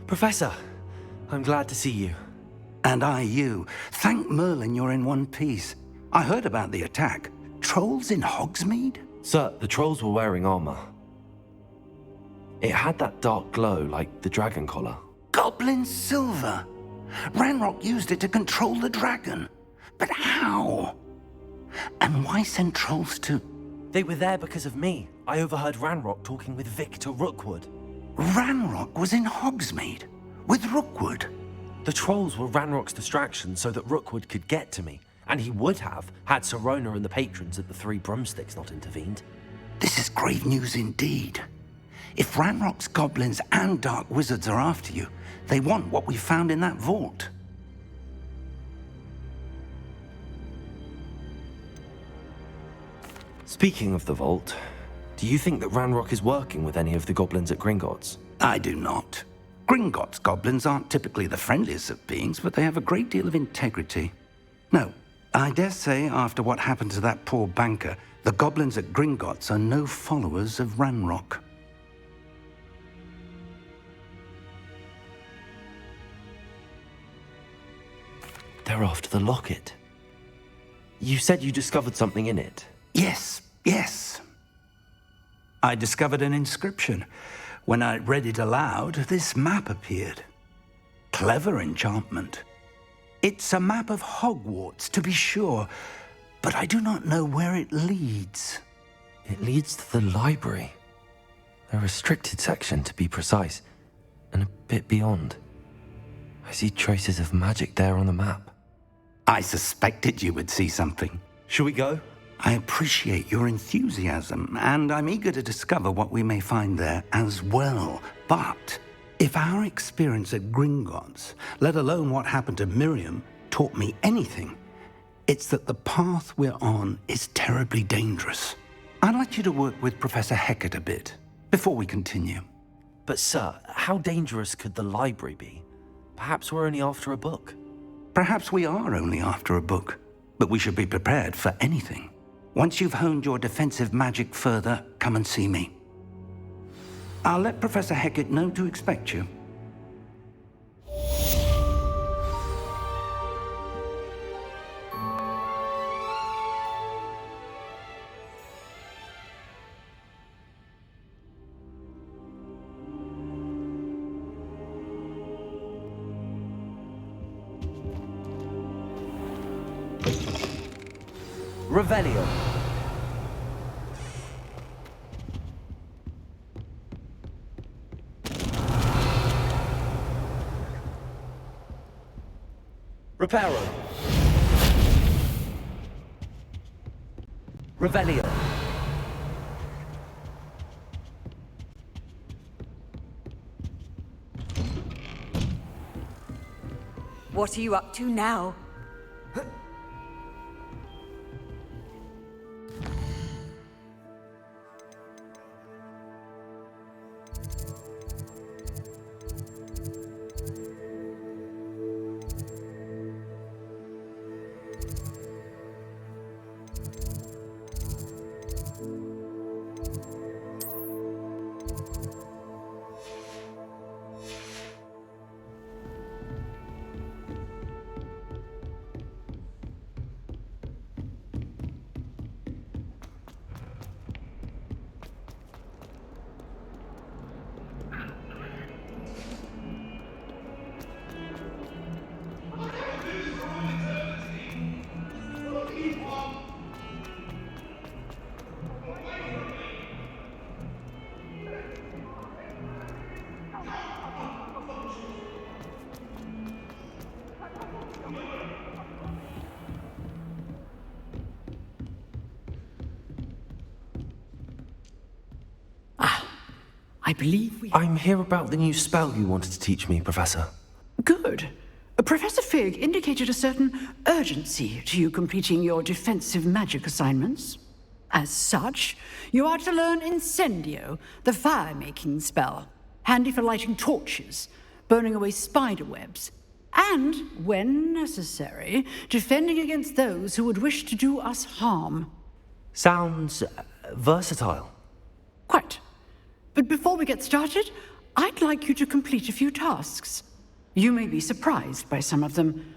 Professor, I'm glad to see you. And I you. Thank Merlin you're in one piece. I heard about the attack. Trolls in Hogsmeade? Sir, the trolls were wearing armor. It had that dark glow like the dragon collar. Goblin silver. Ranrock used it to control the dragon. But how? And why send trolls to... They were there because of me. I overheard Ranrock talking with Victor Rookwood. Ranrock was in Hogsmeade? With Rookwood? The trolls were Ranrock's distraction so that Rookwood could get to me. And he would have, had Sirona and the patrons at the Three Broomsticks not intervened. This is grave news indeed. If Ranrock's goblins and dark wizards are after you, they want what we found in that vault. Speaking of the vault, do you think that Ranrock is working with any of the goblins at Gringotts? I do not. Gringotts goblins aren't typically the friendliest of beings, but they have a great deal of integrity. No, I dare say after what happened to that poor banker, the goblins at Gringotts are no followers of Ranrock. They're after the locket. You said you discovered something in it. Yes. I discovered an inscription. When I read it aloud, this map appeared. Clever enchantment. It's a map of Hogwarts, to be sure, but I do not know where it leads. It leads to the library. A restricted section, to be precise, and a bit beyond. I see traces of magic there on the map. I suspected you would see something. Shall we go? I appreciate your enthusiasm, and I'm eager to discover what we may find there as well. But if our experience at Gringotts, let alone what happened to Miriam, taught me anything, it's that the path we're on is terribly dangerous. I'd like you to work with Professor Hecat a bit before we continue. But sir, how dangerous could the library be? Perhaps we're only after a book. Perhaps we are only after a book, but we should be prepared for anything. Once you've honed your defensive magic further, come and see me. I'll let Professor Hecat know to expect you. Revelio. Reparo. Revelio. What are you up to now? I believe we... I'm here about the new spell you wanted to teach me, Professor. Good. Professor Fig indicated a certain urgency to you completing your defensive magic assignments. As such, you are to learn Incendio, the fire-making spell, handy for lighting torches, burning away spider webs, and, when necessary, defending against those who would wish to do us harm. Sounds versatile. Quite. But before we get started, I'd like you to complete a few tasks. You may be surprised by some of them.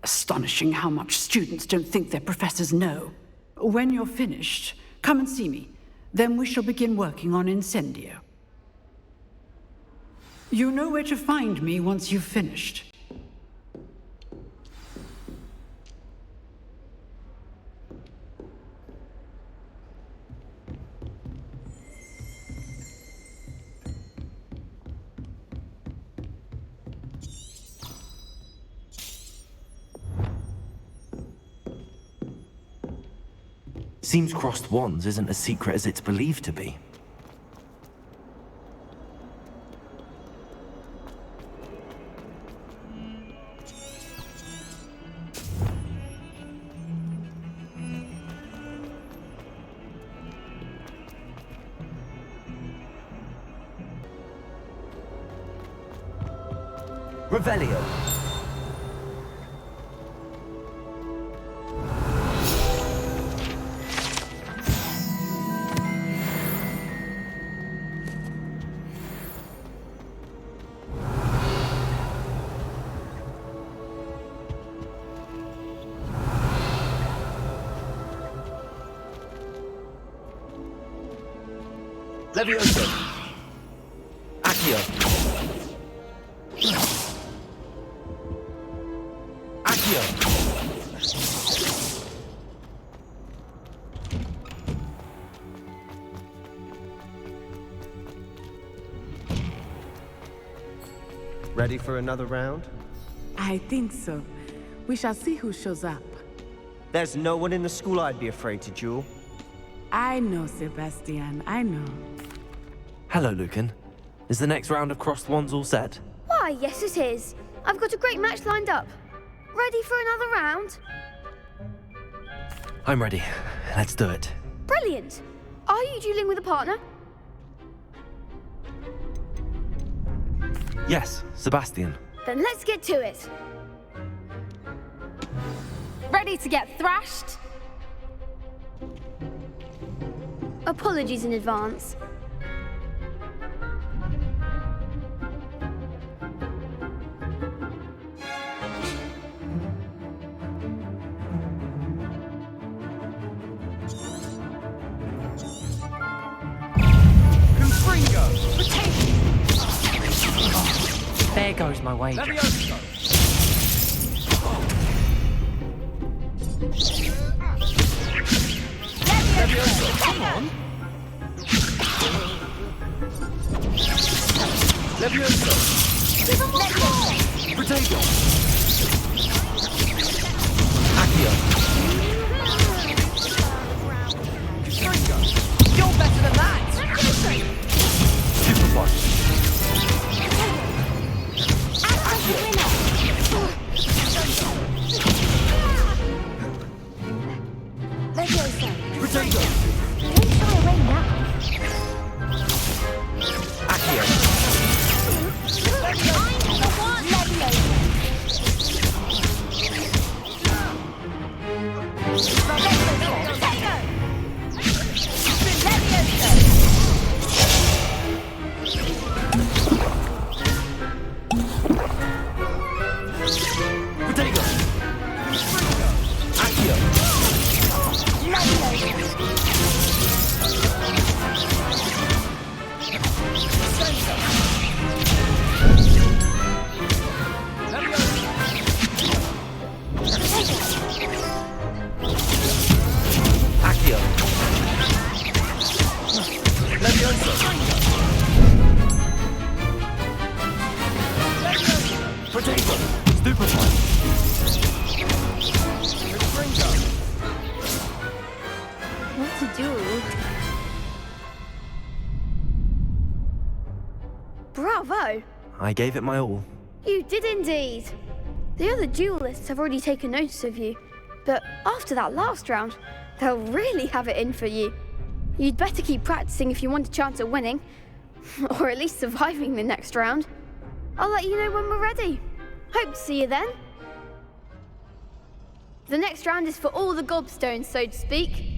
Astonishing how much students don't think their professors know. When you're finished, come and see me. Then we shall begin working on Incendio. You know where to find me once you've finished. Seems crossed wands isn't as secret as it's believed to be. Revelio. Levioso. Accio. Accio. Ready for another round? I think so. We shall see who shows up. There's no one in the school I'd be afraid to duel. I know, Sebastian, I know. Hello, Lucan. Is the next round of crossed wands all set? Why, yes it is. I've got a great match lined up. Ready for another round? I'm ready. Let's do it. Brilliant. Are you dueling with a partner? Yes, Sebastian. Then let's get to it. Ready to get thrashed? Apologies in advance. There goes my wager. Come on. Levioso. Potato. Accio. You're better than that! Super punch. Potato. Accio. Potato. Accio. Accio. Levioso. Potato. Stupid one. What to do? Bravo! I gave it my all. You did indeed. The other duelists have already taken notice of you, but after that last round, they'll really have it in for you. You'd better keep practicing if you want a chance at winning, or at least surviving the next round. I'll let you know when we're ready. Hope to see you then. The next round is for all the gobstones, so to speak.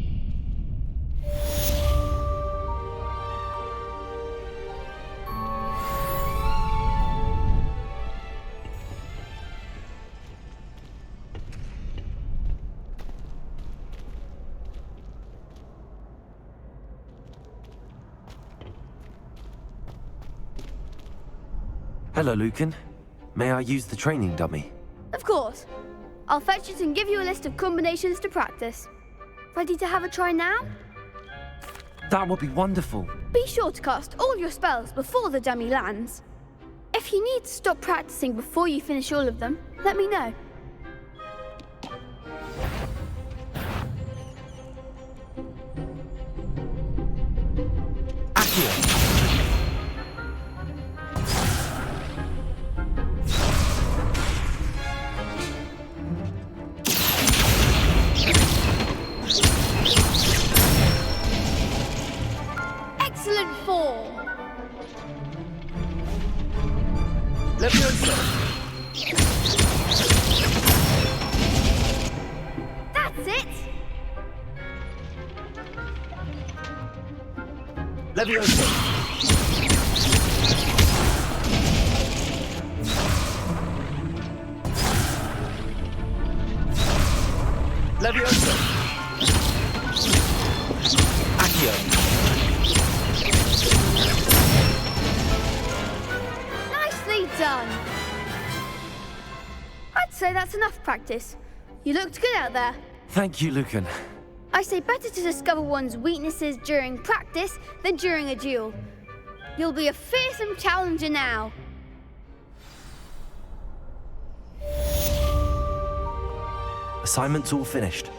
Hello, Lucan. May I use the training dummy? Of course. I'll fetch it and give you a list of combinations to practice. Ready to have a try now? That would be wonderful. Be sure to cast all your spells before the dummy lands. If you need to stop practicing before you finish all of them, let me know. Excellent form. Leviosa! That's it. Leviosa! Leviosa! Accio! Nicely done. I'd say that's enough practice. You looked good out there. Thank you, Lucan. I say better to discover one's weaknesses during practice than during a duel. You'll be a fearsome challenger now. Assignment's all finished.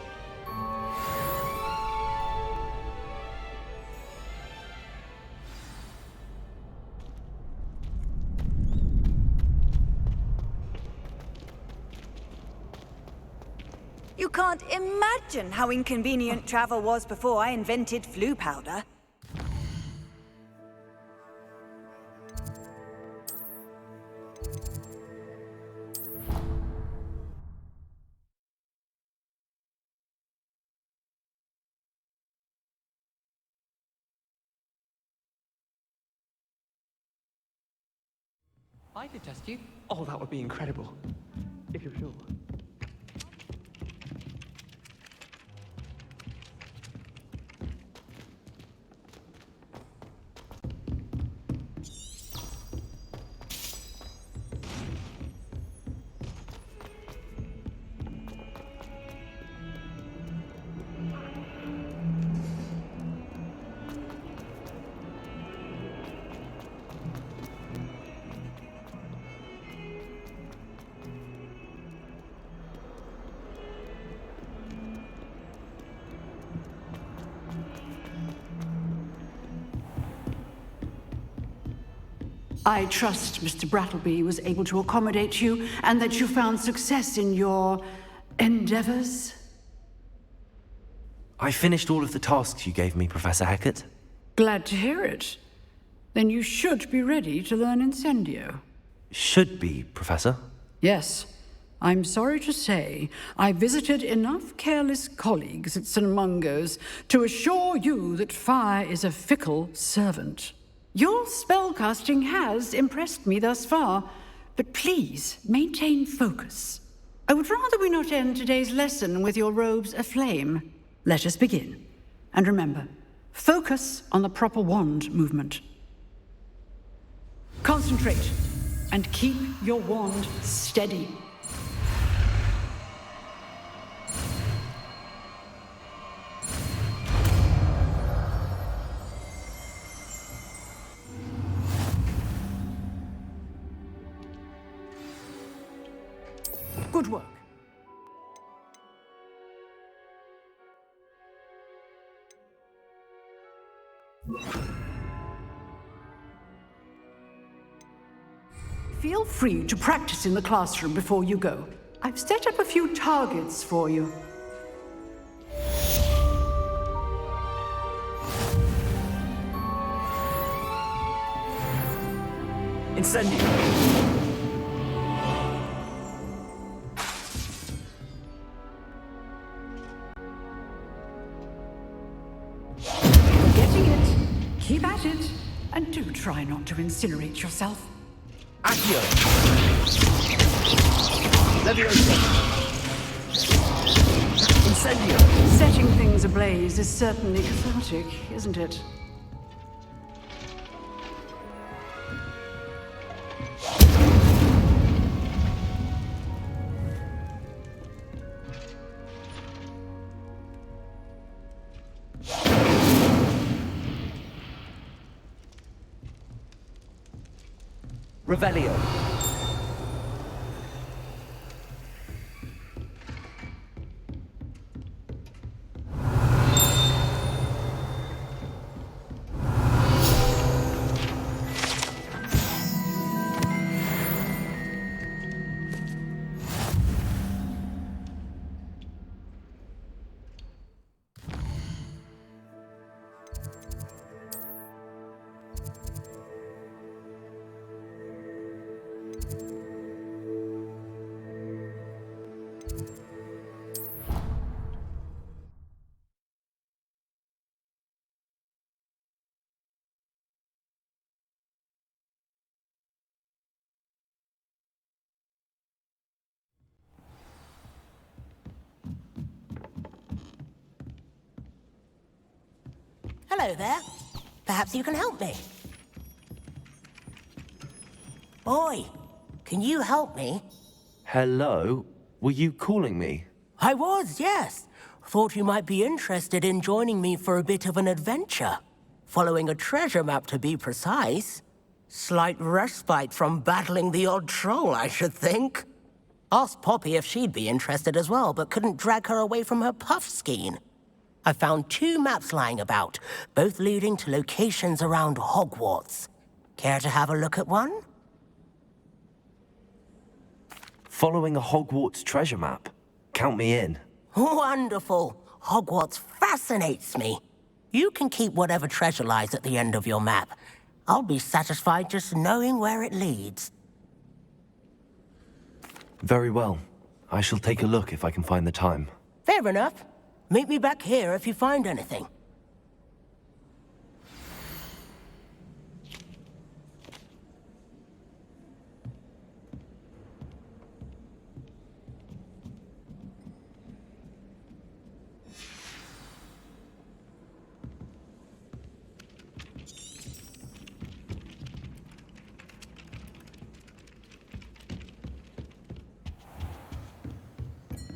You can't imagine how inconvenient travel was before I invented flu powder. I could test you. Oh, that would be incredible. If you're sure. I trust Mr. Brattleby was able to accommodate you and that you found success in your endeavors. I finished all of the tasks you gave me, Professor Hecat. Glad to hear it. Then you should be ready to learn Incendio. Should be, Professor. Yes. I'm sorry to say, I visited enough careless colleagues at St. Mungo's to assure you that fire is a fickle servant. Your spellcasting has impressed me thus far, but please maintain focus. I would rather we not end today's lesson with your robes aflame. Let us begin. And remember, focus on the proper wand movement. Concentrate and keep your wand steady. Good work. Feel free to practice in the classroom before you go. I've set up a few targets for you. Incendio! Keep at it, and do try not to incinerate yourself. Accio! Leviosa! Incendio! Setting things ablaze is certainly cathartic, isn't it? Revelio. Hello there. Perhaps you can help me. Boy, can you help me? Hello? Were you calling me? I was, yes. Thought you might be interested in joining me for a bit of an adventure. Following a treasure map, to be precise. Slight respite from battling the odd troll, I should think. Asked Poppy if she'd be interested as well, but couldn't drag her away from her puff skein. I found 2 maps lying about, both leading to locations around Hogwarts. Care to have a look at one? Following a Hogwarts treasure map. Count me in. Wonderful. Hogwarts fascinates me. You can keep whatever treasure lies at the end of your map. I'll be satisfied just knowing where it leads. Very well. I shall take a look if I can find the time. Fair enough. Meet me back here if you find anything.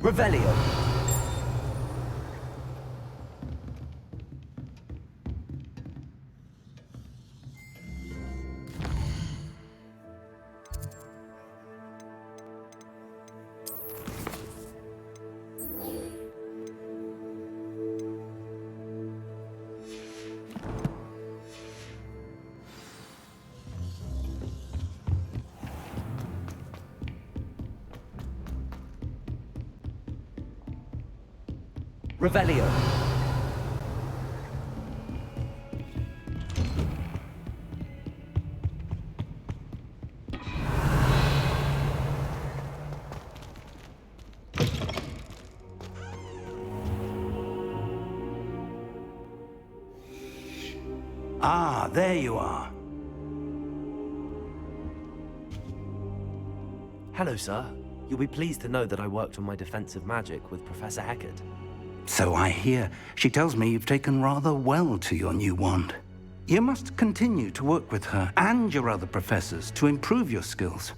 Revelio. Revelio. Ah, there you are. Hello, sir. You'll be pleased to know that I worked on my defensive magic with Professor Heckard. So I hear. She tells me you've taken rather well to your new wand. You must continue to work with her and your other professors to improve your skills.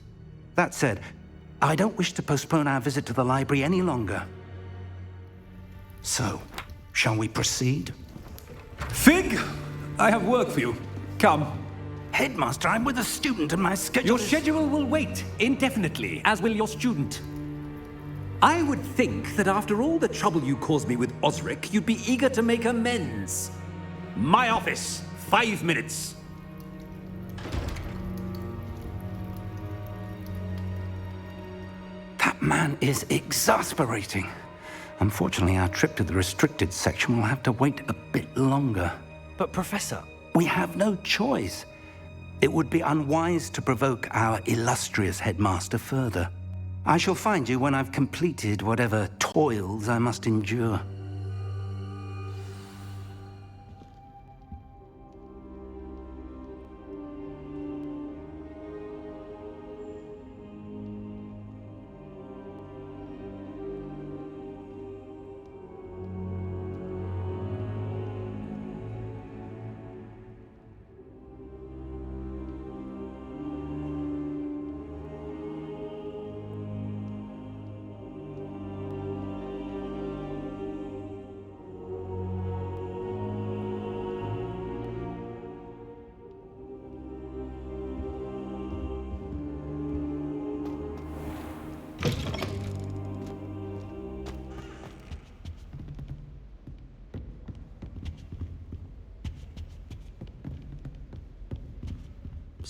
That said, I don't wish to postpone our visit to the library any longer. So, shall we proceed? Fig, I have work for you. Come. Headmaster, I'm with a student and my schedule Your is... schedule will wait indefinitely, as will your student. I would think that after all the trouble you caused me with Osric, you'd be eager to make amends. My office, 5 minutes. That man is exasperating. Unfortunately, our trip to the restricted section will have to wait a bit longer. But, Professor... We have no choice. It would be unwise to provoke our illustrious headmaster further. I shall find you when I've completed whatever toils I must endure.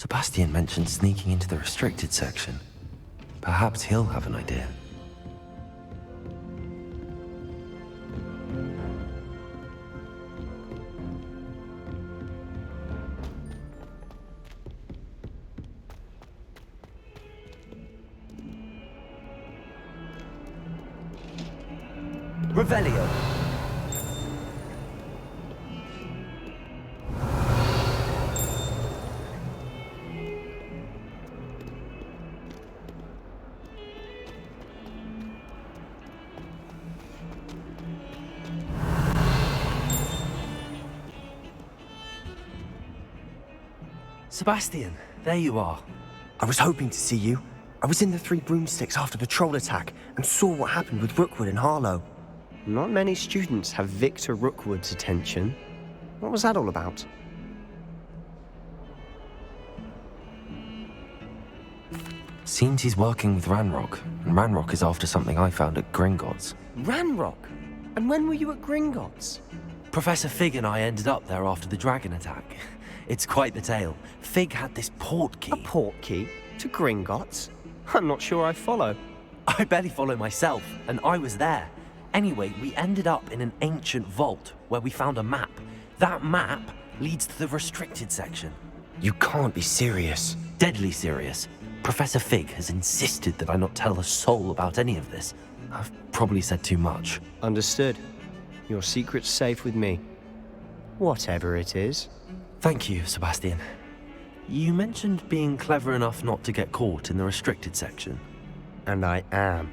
Sebastian mentioned sneaking into the restricted section. Perhaps he'll have an idea. Revelio. Sebastian, there you are. I was hoping to see you. I was in the Three Broomsticks after the troll attack and saw what happened with Rookwood and Harlow. Not many students have Victor Rookwood's attention. What was that all about? Seems he's working with Ranrock, and Ranrock is after something I found at Gringotts. Ranrock? And when were you at Gringotts? Professor Fig and I ended up there after the dragon attack. It's quite the tale. Fig had this port key. A port key? To Gringotts? I'm not sure I follow. I barely follow myself, and I was there. Anyway, we ended up in an ancient vault where we found a map. That map leads to the restricted section. You can't be serious. Deadly serious. Professor Fig has insisted that I not tell a soul about any of this. I've probably said too much. Understood. Your secret's safe with me. Whatever it is. Thank you, Sebastian. You mentioned being clever enough not to get caught in the restricted section. And I am.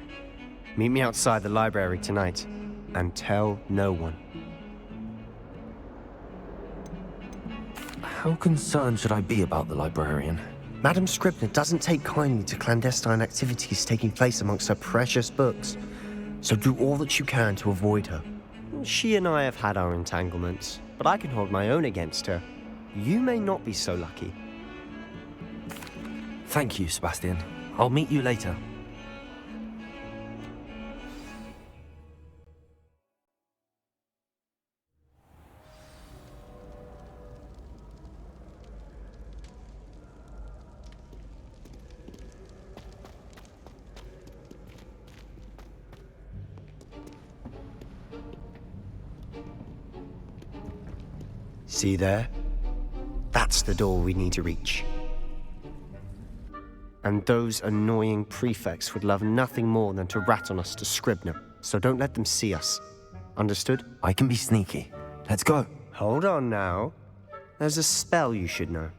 Meet me outside the library tonight, and tell no one. How concerned should I be about the librarian? Madam Scribner doesn't take kindly to clandestine activities taking place amongst her precious books, so do all that you can to avoid her. She and I have had our entanglements, but I can hold my own against her. You may not be so lucky. Thank you, Sebastian. I'll meet you later. See there? That's the door we need to reach. And those annoying prefects would love nothing more than to rat on us to Scribner, so don't let them see us. Understood? I can be sneaky. Let's go. Hold on now. There's a spell you should know.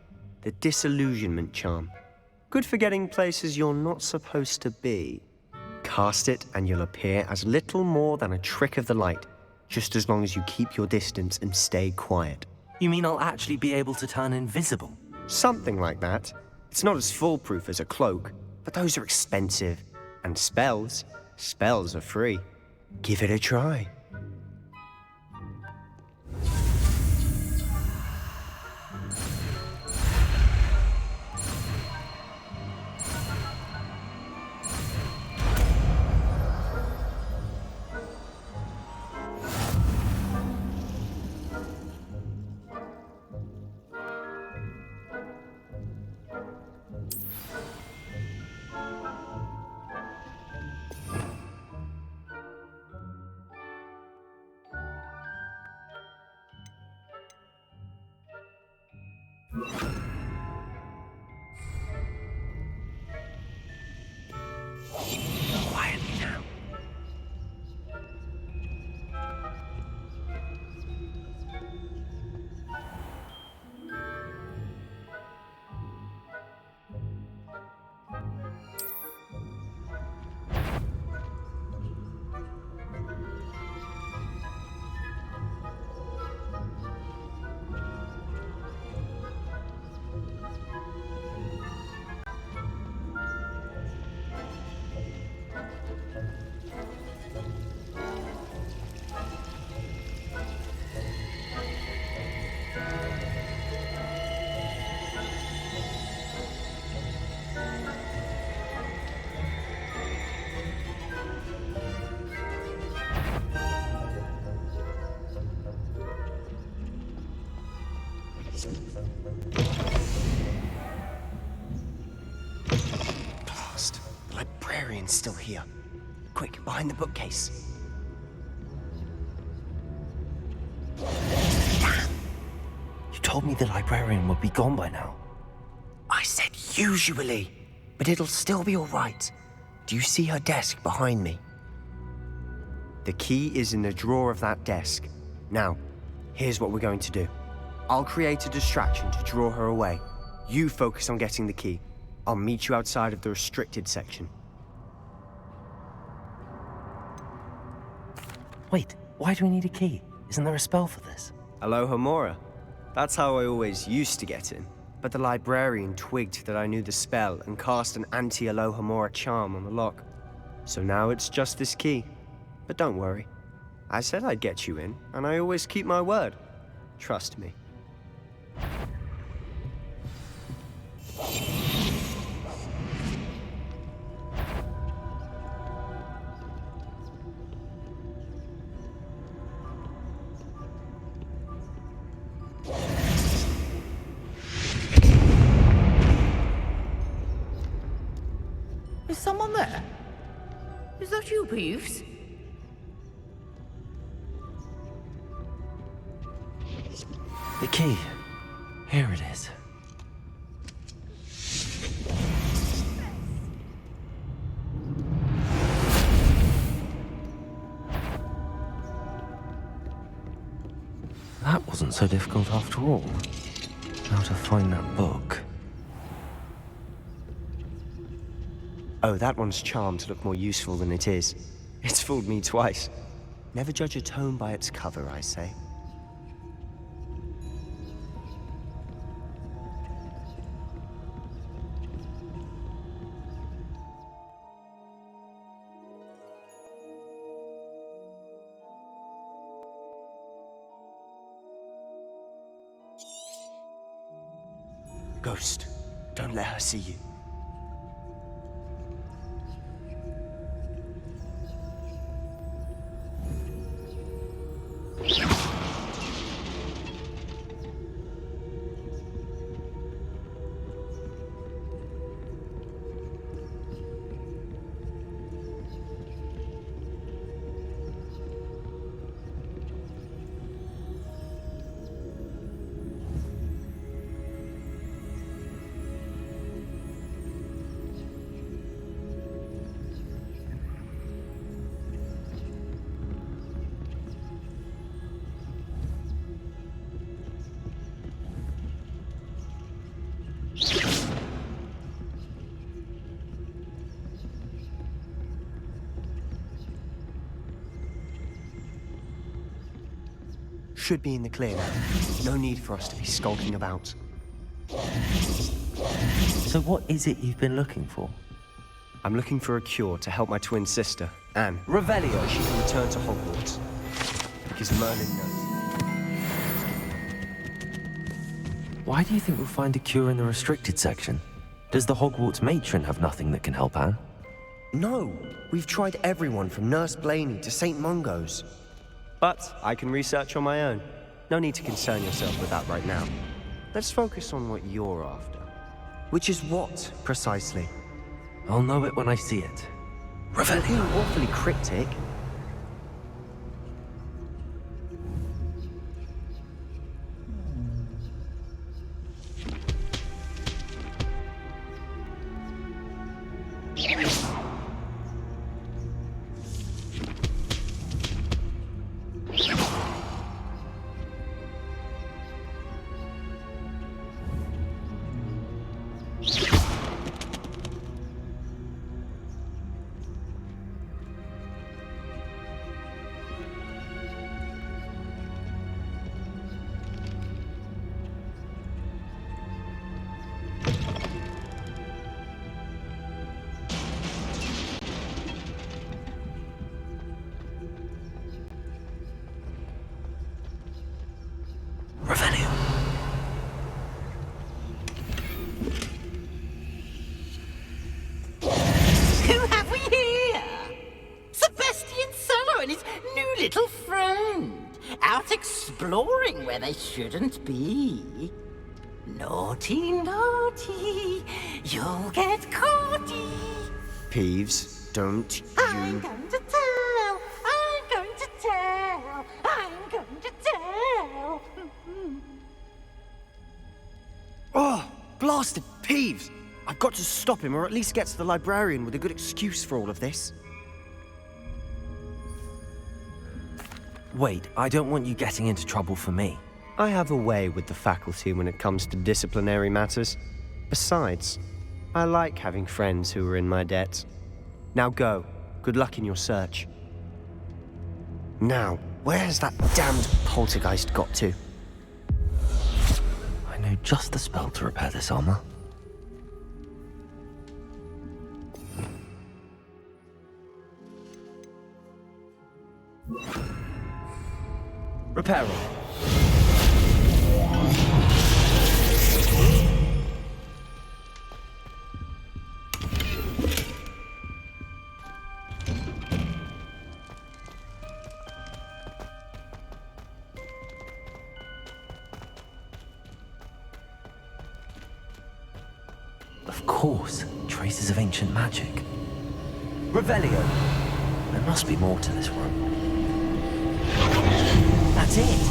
The Disillusionment Charm. Good for getting places you're not supposed to be. Cast it and you'll appear as little more than a trick of the light, just as long as you keep your distance and stay quiet. You mean I'll actually be able to turn invisible? Something like that. It's not as foolproof as a cloak, but those are expensive. And spells are free. Give it a try. Quietly now. librarian's still here. Quick, behind the bookcase. You told me the librarian would be gone by now. I said usually, but it'll still be all right. Do you see her desk behind me? The key is in the drawer of that desk. Now, here's what we're going to do. I'll create a distraction to draw her away. You focus on getting the key. I'll meet you outside of the restricted section. Wait, why do we need a key? Isn't there a spell for this? Alohomora. That's how I always used to get in. But the librarian twigged that I knew the spell and cast an anti-Alohomora charm on the lock. So now it's just this key. But don't worry. I said I'd get you in, and I always keep my word. Trust me. Is someone there? Is that you, Peeves? The key. Here it is. That wasn't so difficult after all. How to find that book. Oh, that one's charmed to look more useful than it is. It's fooled me twice. Never judge a tome by its cover, I say. Ghost, don't let her see you. Should be in the clear now. No need for us to be skulking about. So what is it you've been looking for? I'm looking for a cure to help my twin sister, Anne. Revelio. She can return to Hogwarts. Because Merlin knows. Why do you think we'll find a cure in the restricted section? Does the Hogwarts matron have nothing that can help Anne? No, we've tried everyone from Nurse Blaney to St. Mungo's. But I can research on my own. No need to concern yourself with that right now. Let's focus on what you're after. Which is what, precisely? I'll know it when I see it. You're being awfully cryptic. Little friend, out exploring where they shouldn't be. Naughty, naughty, you'll get caughty. Peeves, don't I'm you... going to tell! I'm going to tell! I'm going to tell! Oh, blasted Peeves! I've got to stop him, or at least get to the librarian with a good excuse for all of this. Wait, I don't want you getting into trouble for me. I have a way with the faculty when it comes to disciplinary matters. Besides, I like having friends who are in my debt. Now go. Good luck in your search. Now, where's that damned poltergeist got to? I know just the spell to repair this armor. Repair. Of course, traces of ancient magic. Revelio. There must be more to this room. That's it.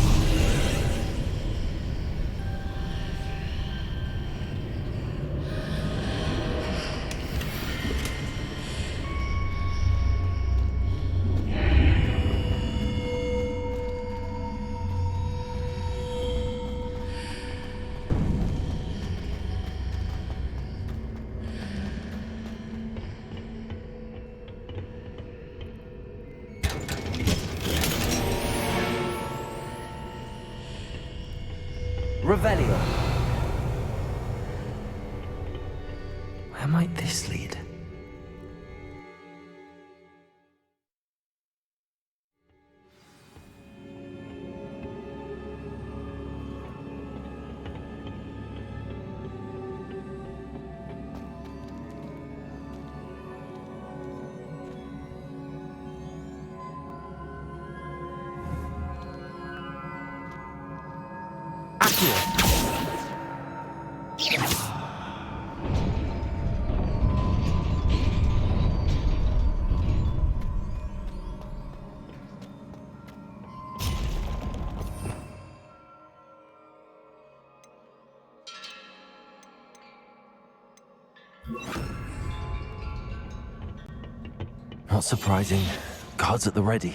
Revelio. Where might this lead? Not surprising. Guards at the ready.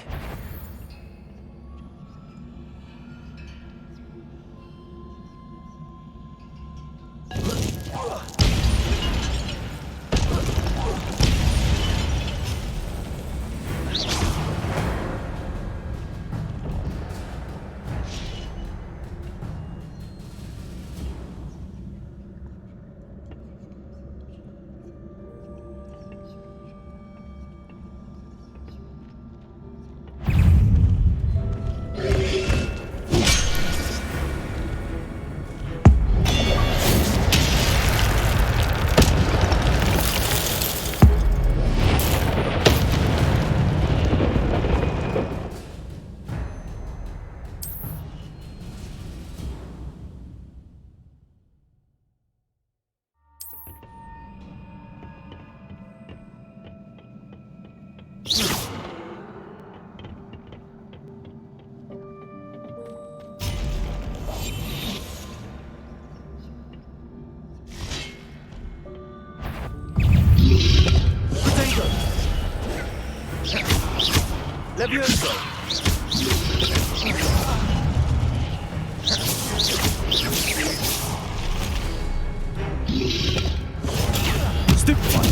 Levioso! Stupefy!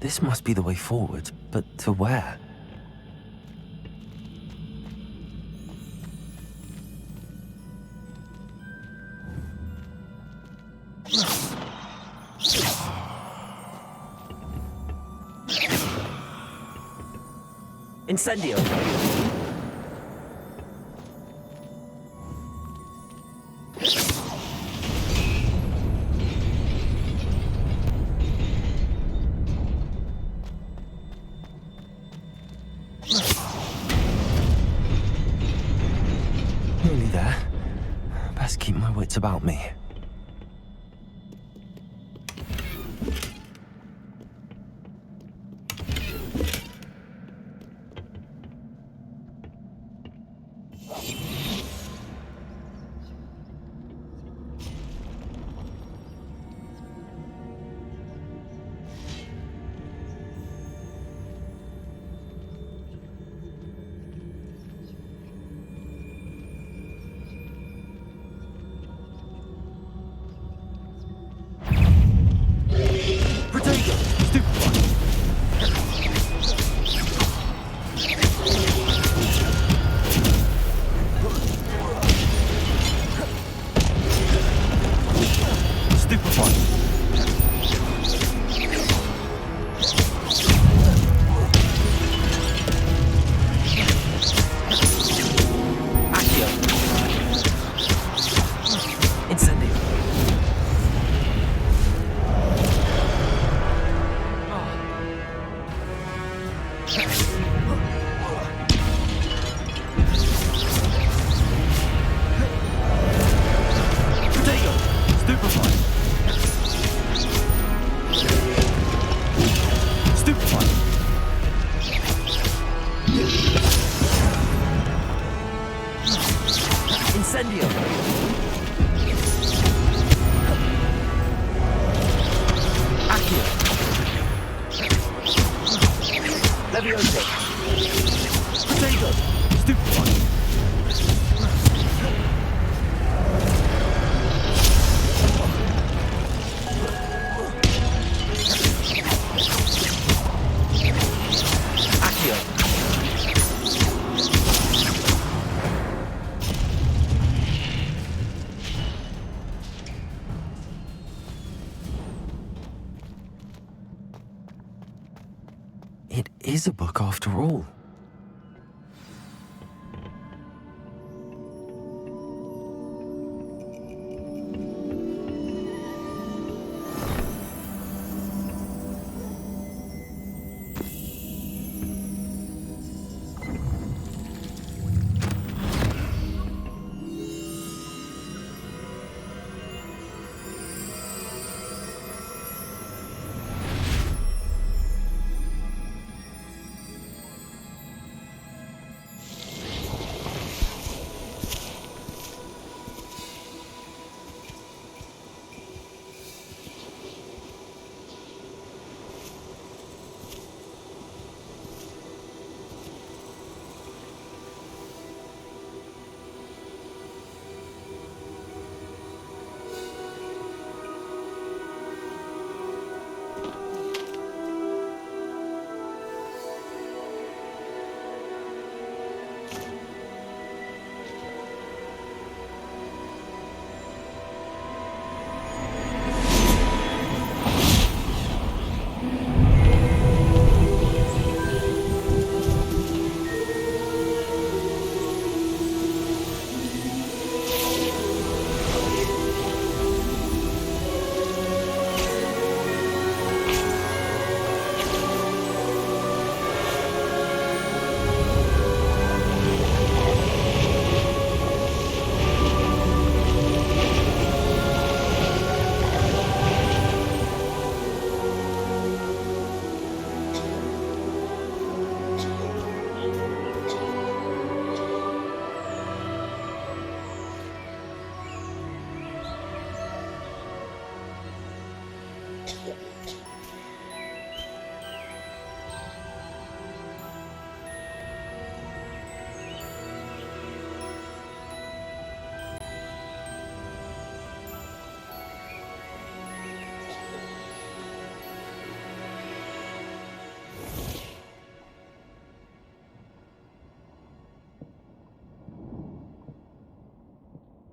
This must be the way forward, but to where? Incendio! Nearly there. Best keep my wits about me. Incendio! Accio! Levioso! Potato! Stupefy! Accio! It is a book after all.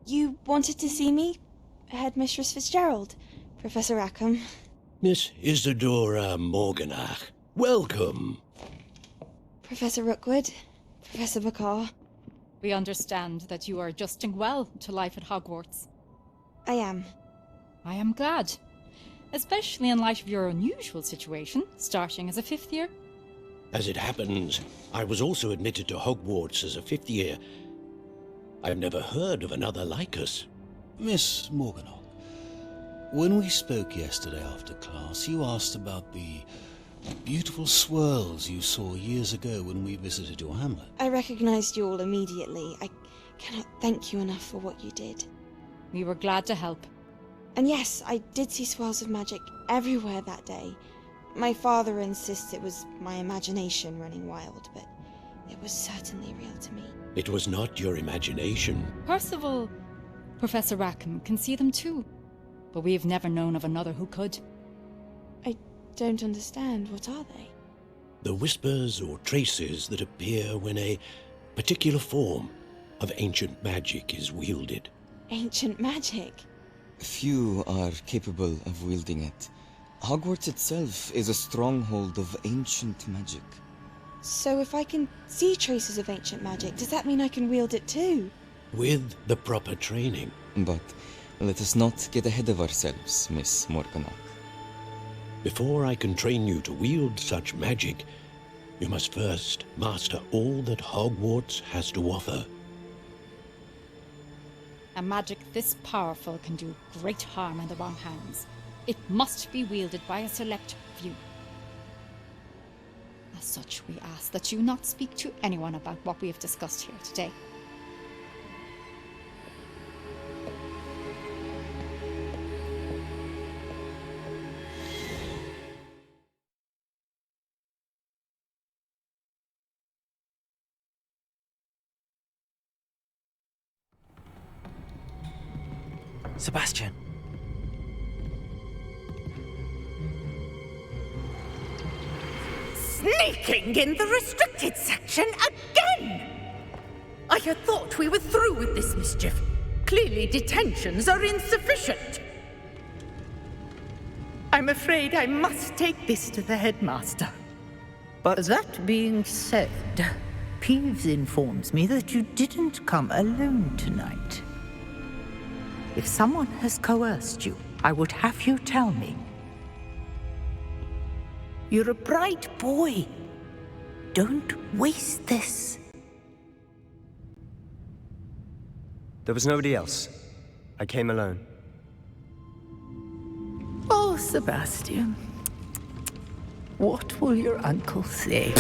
You wanted to see me? Headmistress Fitzgerald, Professor Rackham. Miss Isadora Morganach, welcome. Professor Rookwood, Professor Bakar. We understand that you are adjusting well to life at Hogwarts. I am. I am glad. Especially in light of your unusual situation, starting as a 5th year. As it happens, I was also admitted to Hogwarts as a 5th year. I've never heard of another like us. Miss Morganach, when we spoke yesterday after class, you asked about the beautiful swirls you saw years ago when we visited your hamlet. I recognized you all immediately. I cannot thank you enough for what you did. We were glad to help. And yes, I did see swirls of magic everywhere that day. My father insists it was my imagination running wild, but it was certainly real to me. It was not your imagination. Percival, Professor Rackham can see them too, but we have never known of another who could. I don't understand. What are they? The whispers or traces that appear when a particular form of ancient magic is wielded. Ancient magic? Few are capable of wielding it. Hogwarts itself is a stronghold of ancient magic. So if I can see traces of ancient magic, does that mean I can wield it too? With the proper training. But let us not get ahead of ourselves, Miss Morganach. Before I can train you to wield such magic, you must first master all that Hogwarts has to offer. A magic this powerful can do great harm in the wrong hands. It must be wielded by a select few. As such, we ask that you not speak to anyone about what we have discussed here today. Sebastian. Sneaking in the restricted section again! I had thought we were through with this mischief. Clearly detentions are insufficient. I'm afraid I must take this to the headmaster. But that being said, Peeves informs me that you didn't come alone tonight. If someone has coerced you, I would have you tell me. You're a bright boy. Don't waste this. There was nobody else. I came alone. Oh, Sebastian. What will your uncle say?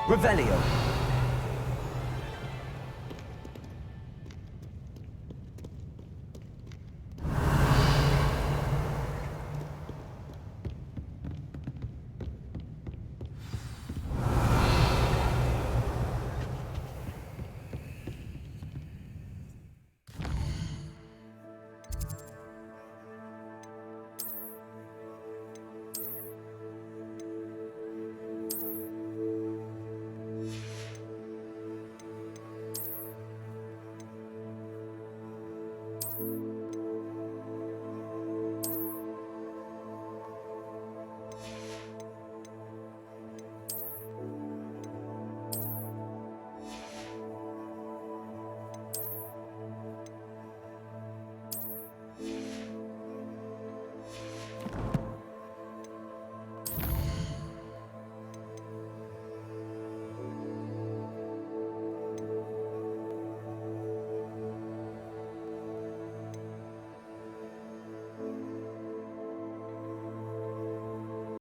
Revelio.